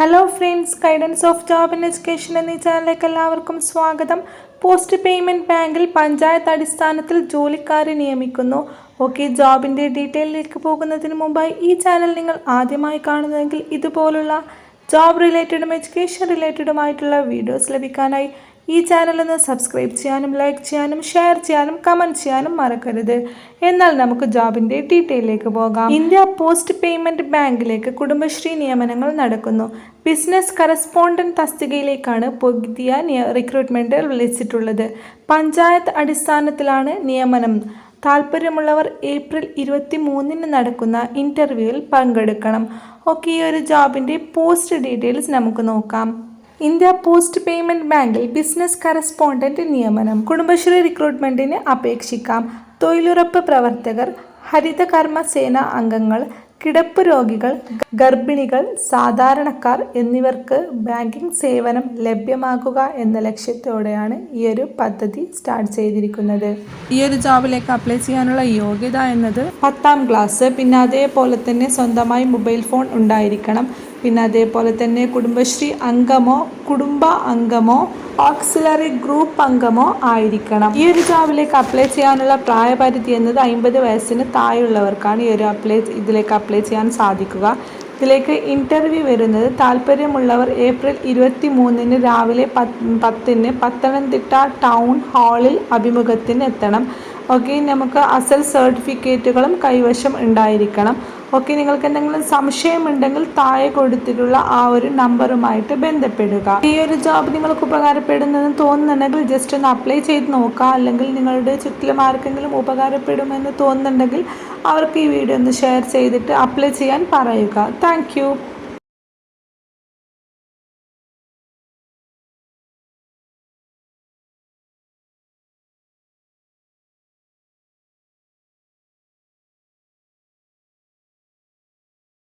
Hello friends, guidance of job and education എന്നീ ചാനലിലേക്ക് എല്ലാവർക്കും സ്വാഗതം. പോസ്റ്റ് പേയ്മെൻറ്റ് ബാങ്കിൽ പഞ്ചായത്ത് അടിസ്ഥാനത്തിൽ ജോലിക്കാരെ നിയമിക്കുന്നു. ഓക്കെ, ജോബിൻ്റെ ഡീറ്റെയിലേക്ക് പോകുന്നതിന് മുമ്പായി ഈ ചാനൽ നിങ്ങൾ ആദ്യമായി കാണുന്നതെങ്കിൽ ഇതുപോലുള്ള ജോബ് റിലേറ്റഡും എഡ്യൂക്കേഷൻ റിലേറ്റഡുമായിട്ടുള്ള വീഡിയോസ് ലഭിക്കാനായി ഈ ചാനൽ ഒന്ന് സബ്സ്ക്രൈബ് ചെയ്യാനും ലൈക്ക് ചെയ്യാനും ഷെയർ ചെയ്യാനും കമൻറ്റ് ചെയ്യാനും മറക്കരുത്. എന്നാൽ നമുക്ക് ജോബിൻ്റെ ഡീറ്റെയിലേക്ക് പോകാം. ഇന്ത്യ പോസ്റ്റ് പേയ്മെൻറ്റ് ബാങ്കിലേക്ക് കുടുംബശ്രീ നിയമനങ്ങൾ നടക്കുന്നു. ബിസിനസ് കറസ്പോണ്ടൻറ്റ് തസ്തികയിലേക്കാണ് പുതിയ റിക്രൂട്ട്മെൻറ്റ് വിളിച്ചിട്ടുള്ളത്. പഞ്ചായത്ത് അടിസ്ഥാനത്തിലാണ് നിയമനം. താല്പര്യമുള്ളവർ ഏപ്രിൽ 23 നടക്കുന്ന ഇൻ്റർവ്യൂവിൽ പങ്കെടുക്കണം. ഓക്കെ, ഈ ഒരു ജോബിൻ്റെ പോസ്റ്റ് ഡീറ്റെയിൽസ് നമുക്ക് നോക്കാം. ഇന്ത്യ പോസ്റ്റ് പേയ്മെൻറ്റ് ബാങ്കിൽ ബിസിനസ് കറസ്പോണ്ടൻറ്റ് നിയമനം. കുടുംബശ്രീ റിക്രൂട്ട്മെൻറ്റിന് അപേക്ഷിക്കാം. തൊഴിലുറപ്പ് പ്രവർത്തകർ, ഹരിതകർമ്മ സേന അംഗങ്ങൾ, കിടപ്പ് രോഗികൾ, ഗർഭിണികൾ, സാധാരണക്കാർ എന്നിവർക്ക് ബാങ്കിംഗ് സേവനം ലഭ്യമാക്കുക എന്ന ലക്ഷ്യത്തോടെയാണ് ഈ ഒരു പദ്ധതി സ്റ്റാർട്ട് ചെയ്തിരിക്കുന്നത്. ഈ ഒരു ജോബിലേക്ക് അപ്ലൈ ചെയ്യാനുള്ള യോഗ്യത എന്നത് 10ാം ക്ലാസ്, പിന്നെ അതേപോലെ തന്നെ സ്വന്തമായി മൊബൈൽ ഫോൺ ഉണ്ടായിരിക്കണം. പിന്നെ അതേപോലെ തന്നെ കുടുംബശ്രീ അംഗമോ കുടുംബ അംഗമോ ഓക്സിലറി ഗ്രൂപ്പ് അംഗമോ ആയിരിക്കണം. ഈ ഒരു ജോബിലേക്ക് അപ്ലൈ ചെയ്യാനുള്ള പ്രായപരിധി എന്നത് 50 വയസ്സിന് താഴെയുള്ളവർക്കാണ് ഇതിലേക്ക് അപ്ലൈ ചെയ്യാൻ സാധിക്കുക. ഇതിലേക്ക് ഇൻ്റർവ്യൂ വരുന്നത് താല്പര്യമുള്ളവർ ഏപ്രിൽ 23 രാവിലെ 10 പത്തനംതിട്ട ടൗൺ ഹാളിൽ അഭിമുഖത്തിന് എത്തണം. ഓക്കെ, നമുക്ക് അസൽ സർട്ടിഫിക്കറ്റുകളും കൈവശം ഉണ്ടായിരിക്കണം. ഓക്കെ, നിങ്ങൾക്ക് എന്തെങ്കിലും സംശയമുണ്ടെങ്കിൽ താഴെ കൊടുത്തിട്ടുള്ള ആ ഒരു നമ്പറുമായിട്ട് ബന്ധപ്പെടുക. ഈ ഒരു ജോബ് നിങ്ങൾക്ക് ഉപകാരപ്പെടുന്നെന്ന് തോന്നുന്നുണ്ടെങ്കിൽ ജസ്റ്റ് ഒന്ന് അപ്ലൈ ചെയ്ത് നോക്കുക. അല്ലെങ്കിൽ നിങ്ങളുടെ ചുറ്റിലും ആർക്കെങ്കിലും ഉപകാരപ്പെടുമെന്ന് തോന്നുന്നുണ്ടെങ്കിൽ അവർക്ക് ഈ വീഡിയോ ഒന്ന് ഷെയർ ചെയ്തിട്ട് അപ്ലൈ ചെയ്യാൻ പറയുക. താങ്ക്